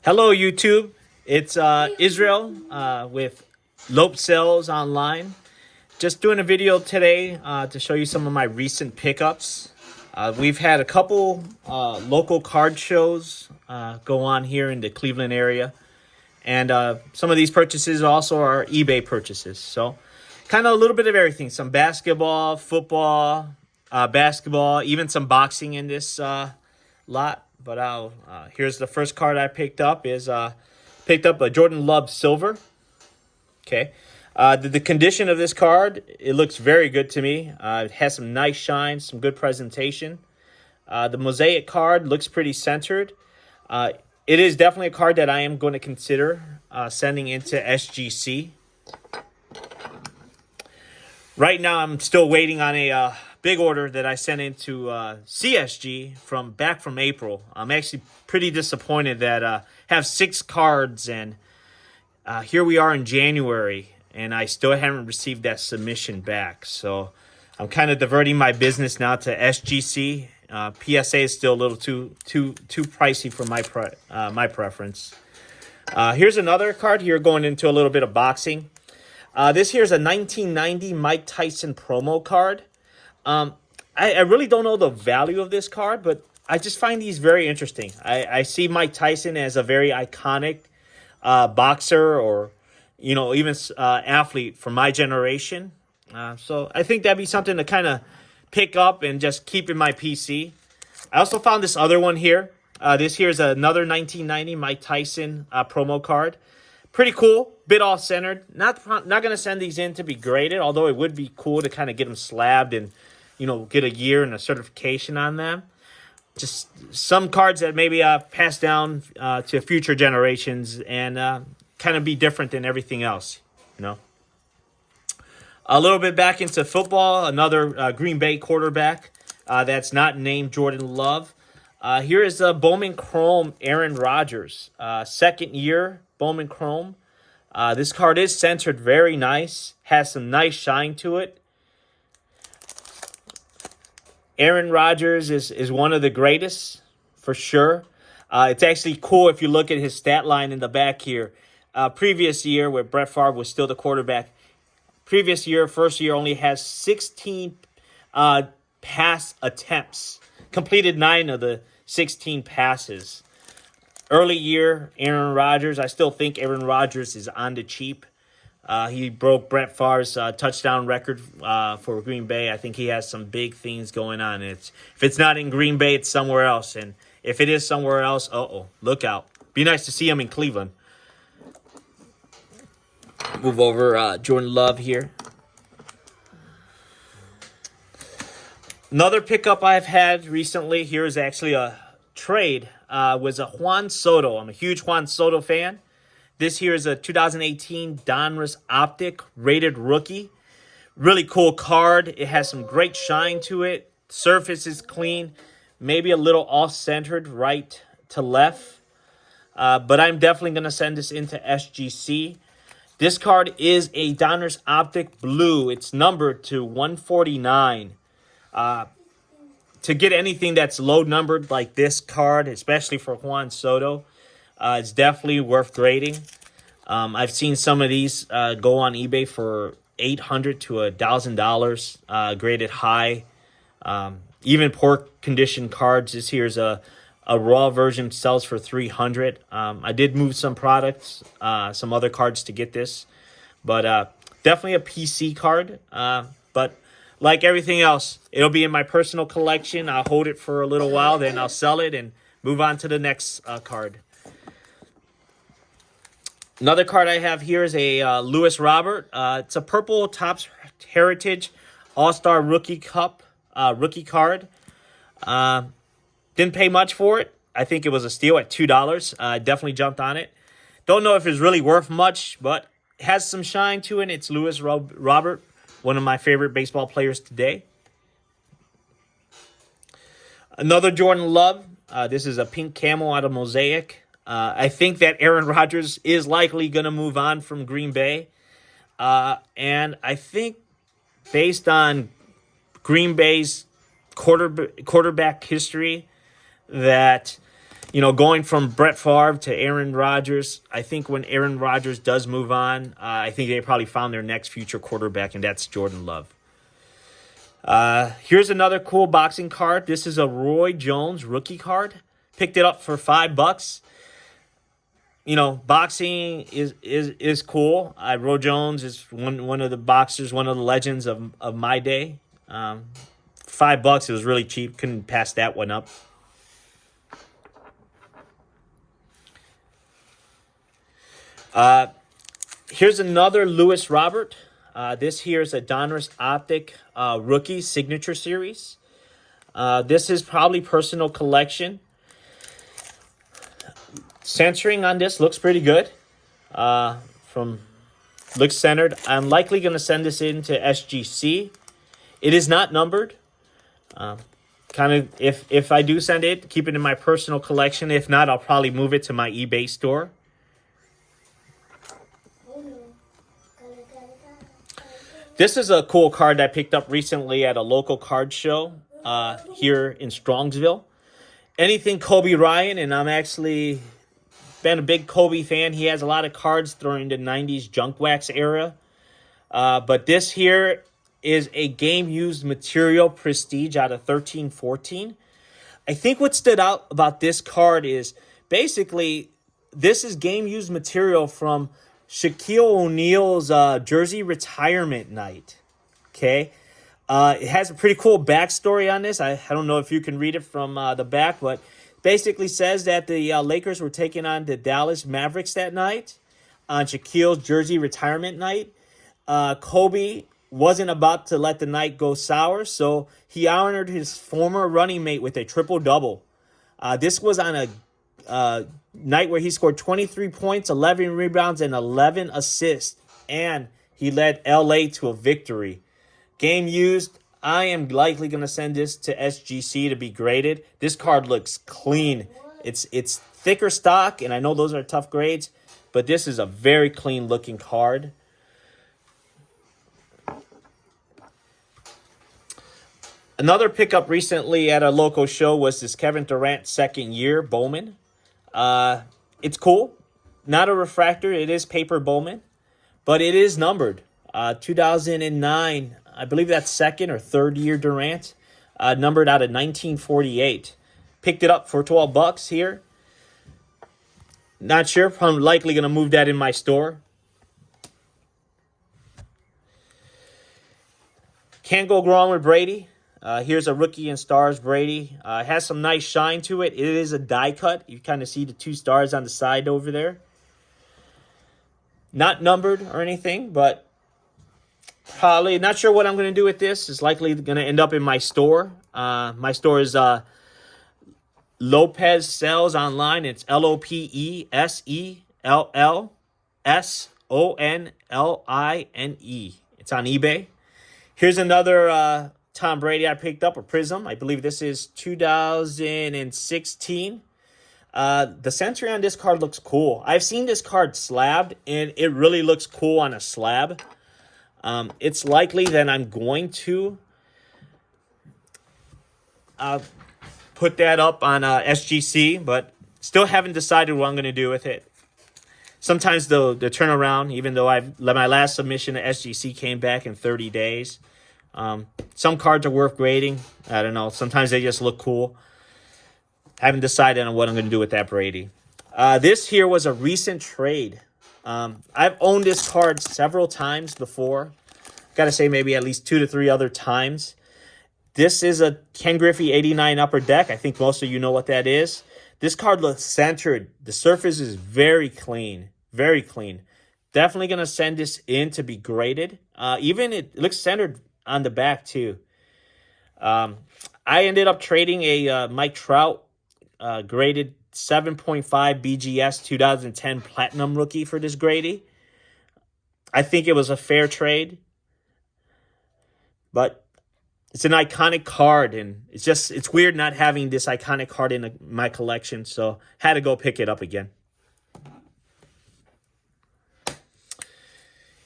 Hello, YouTube. It's Israel with Lopesellsonline. Just doing a video today to show you some of my recent pickups. We've had a couple local card shows go on here in the Cleveland area. And some of these purchases also are eBay purchases. So kind of a little bit of everything. Some basketball, football, basketball, even some boxing in this lot. But here's the first card I picked up. Picked up a Jordan Love Silver. Okay. The condition of this card, it looks very good to me. It has some nice shine, some good presentation. The mosaic card looks pretty centered. It is definitely a card that I am going to consider sending into SGC. Right now, I'm still waiting on a big order that I sent into CSG from April. I'm actually pretty disappointed that have 6 cards, and here we are in January, and I still haven't received that submission back. So I'm kind of diverting my business now to SGC. PSA is still a little too pricey for my preference. Here's another card here going into a little bit of boxing. This here is a 1990 Mike Tyson promo card. I really don't know the value of this card, but I just find these very interesting. I see Mike Tyson as a very iconic boxer, or even athlete from my generation. So I think that'd be something to kind of pick up and just keep in my PC. I also found this other one here. This here is another 1990 Mike Tyson promo card. Pretty cool, bit off-centered. Not going to send these in to be graded, although it would be cool to kind of get them slabbed and, get a year and a certification on them. Just some cards that maybe pass down to future generations and kind of be different than everything else, A little bit back into football, another Green Bay quarterback that's not named Jordan Love. Here is a Bowman Chrome Aaron Rodgers, second year Bowman Chrome. This card is centered very nice, has some nice shine to it. Aaron Rodgers is one of the greatest, for sure. It's actually cool if you look at his stat line in the back here. Previous year, where Brett Favre was still the quarterback, previous year, first year, only has 16 pass attempts. Completed 9 of the 16 passes. Early year, Aaron Rodgers. I still think Aaron Rodgers is on the cheap. He broke Brett Favre's touchdown record for Green Bay. I think he has some big things going on. If it's not in Green Bay, it's somewhere else. And if it is somewhere else, look out. Be nice to see him in Cleveland. Move over Jordan Love here. Another pickup I've had recently here is actually a trade. Was a Juan Soto. I'm a huge Juan Soto fan. This here is a 2018 Donruss Optic rated rookie. Really cool card. It has some great shine to it. Surface is clean. Maybe a little off-centered right to left. But I'm definitely going to send this into SGC. This card is a Donruss Optic Blue. It's numbered to 149. To get anything that's low numbered like this card, especially for Juan Soto, it's definitely worth grading. I've seen some of these go on eBay for $800 to $1,000, graded high. Even poor condition cards. This here's a raw version, sells for $300. I did move some products, some other cards to get this, but definitely a PC card. But like everything else, it'll be in my personal collection. I'll hold it for a little while, then I'll sell it and move on to the next card. Another card I have here is a Lewis Robert. It's a purple Topps Heritage All-Star Rookie Cup rookie card. Didn't pay much for it. I think it was a steal at $2. I definitely jumped on it. Don't know if it's really worth much, but it has some shine to it. It's Lewis Robert, one of my favorite baseball players today. Another Jordan Love. This is a pink camo out of Mosaic. I think that Aaron Rodgers is likely going to move on from Green Bay. And I think based on Green Bay's quarterback history, that Going from Brett Favre to Aaron Rodgers, I think when Aaron Rodgers does move on, I think they probably found their next future quarterback, and that's Jordan Love. Here's another cool boxing card. This is a Roy Jones rookie card. Picked it up for $5. Boxing is cool. Roy Jones is one of the boxers, one of the legends of my day. $5, it was really cheap. Couldn't pass that one up. Here's another Lewis Robert. This here is a Donruss Optic rookie signature series. This is probably personal collection. Centering on this looks pretty good. Looks centered. I'm likely going to send this in to SGC. It is not numbered. If I do send it, keep it in my personal collection. If not, I'll probably move it to my eBay store. This is a cool card I picked up recently at a local card show here in Strongsville. Anything Kobe Bryant, and I'm actually been a big Kobe fan. He has a lot of cards during the 90s junk wax era. But this here is a game-used material prestige out of 1314. I think what stood out about this card is basically this is game-used material from Shaquille O'Neal's jersey retirement night. Okay. It has a pretty cool backstory on this. I don't know if you can read it from the back, but basically says that the Lakers were taking on the Dallas Mavericks that night on Shaquille's jersey retirement night. Kobe wasn't about to let the night go sour, so he honored his former running mate with a triple-double. This was on a night where he scored 23 points, 11 rebounds, and 11 assists, and he led LA to a victory. Game used. I am likely going to send this to SGC to be graded. This card looks clean. It's thicker stock, and I know those are tough grades, but this is a very clean-looking card. Another pickup recently at a local show was this Kevin Durant second year Bowman. It's cool. Not a refractor. It is paper Bowman, but it is numbered. 2009, I believe that's second or third year Durant, numbered out of 1948. Picked it up for $12 here. Not sure. I'm likely going to move that in my store. Can't go wrong with Brady. Here's a rookie in stars, Brady. Has some nice shine to it. It is a die cut. You kind of see the 2 stars on the side over there. Not numbered or anything, but probably not sure what I'm going to do with this. It's likely going to end up in my store. My store is Lopesellsonline. It's LOPESELLSONLINE. It's on eBay. Here's another Tom Brady I picked up, a Prism. I believe this is 2016. The century on this card looks cool. I've seen this card slabbed, and it really looks cool on a slab. It's likely that I'm going to put that up on SGC, but still haven't decided what I'm going to do with it. Sometimes the turnaround, even though my last submission to SGC came back in 30 days. Some cards are worth grading. I don't know. Sometimes they just look cool. Haven't decided on what I'm going to do with that Brady. This here was a recent trade. I've owned this card several times before. Got to say maybe at least 2 to 3 other times. This is a Ken Griffey 89 Upper Deck. I think most of you know what that is. This card looks centered. The surface is very clean. Very clean. Definitely going to send this in to be graded. Even it looks centered on the back too. I ended up trading a Mike Trout graded 7.5 BGS 2010 Platinum rookie for this Grady. I think it was a fair trade, but it's an iconic card, and it's weird not having this iconic card in my collection, so had to go pick it up again.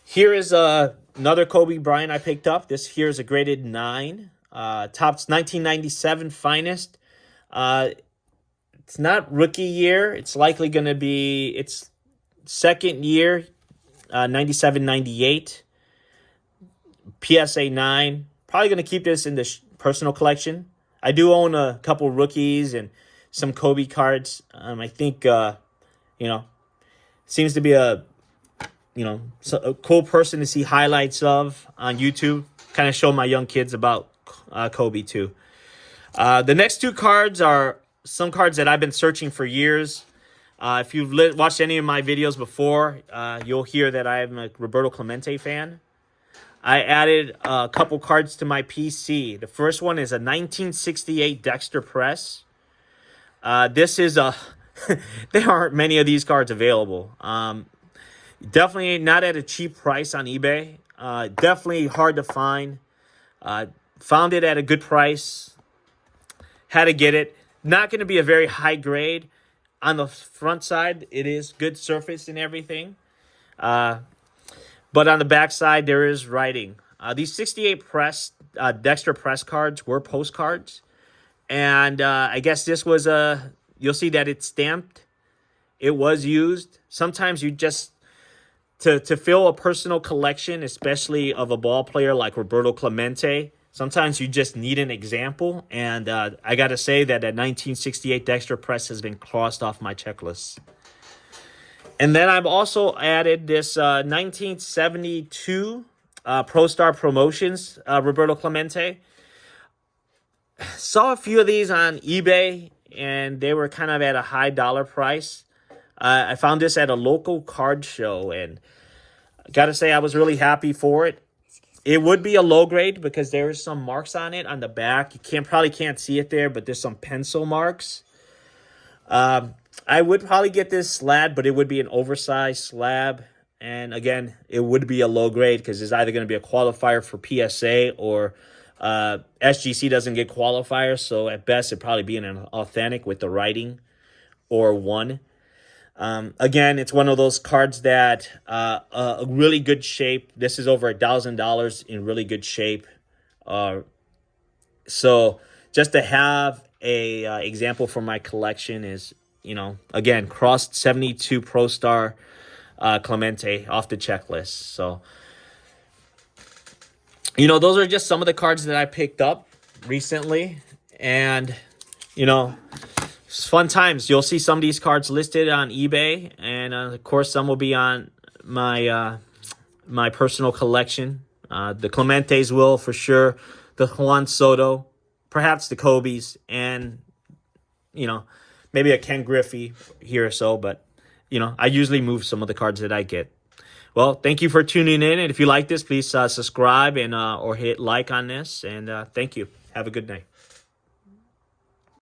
Here is another Kobe Bryant I picked up. This here is a graded 9. Topps 1997 finest. It's not rookie year. It's likely going to be its second year, 97, 98. PSA 9. Probably going to keep this in the personal collection. I do own a couple rookies and some Kobe cards. I think, seems to be a cool person to see highlights of on YouTube. Kind of show my young kids about Kobe too. The next two cards are some cards that I've been searching for years. If you've watched any of my videos before, you'll hear that I'm a Roberto Clemente fan. I added a couple cards to my PC. The first one is a 1968 Dexter Press. This is a... there aren't many of these cards available. Definitely not at a cheap price on eBay. Definitely hard to find. Found it at a good price. Had to get it. Not going to be a very high grade. On the front side, it is good surface and everything. But on the back side, there is writing. These 68 Dexter Press cards were postcards. And I guess this was you'll see that it's stamped. It was used. Sometimes you just, to fill a personal collection, especially of a ball player like Roberto Clemente, sometimes you just need an example. And I got to say that 1968 Dexter Press has been crossed off my checklist. And then I've also added this 1972 Pro Star Promotions Roberto Clemente. Saw a few of these on eBay, and they were kind of at a high dollar price. I found this at a local card show, and got to say I was really happy for it. It would be a low grade because there is some marks on it on the back. You probably can't see it there, but there's some pencil marks. I would probably get this slab, but it would be an oversized slab. And again, it would be a low grade because it's either going to be a qualifier for PSA or SGC doesn't get qualifiers. So at best, it'd probably be an authentic with the writing or one. Again, it's one of those cards that a really good shape. This is over $1,000 in really good shape. So just to have a example for my collection is, again, crossed 72 Pro Star Clemente off the checklist. So, those are just some of the cards that I picked up recently. And, it's fun times. You'll see some of these cards listed on eBay. And, of course, some will be on my my personal collection. The Clementes will, for sure. The Juan Soto. Perhaps the Kobe's. And, maybe a Ken Griffey here or so. But, I usually move some of the cards that I get. Well, thank you for tuning in. And if you like this, please subscribe and or hit like on this. And thank you. Have a good night.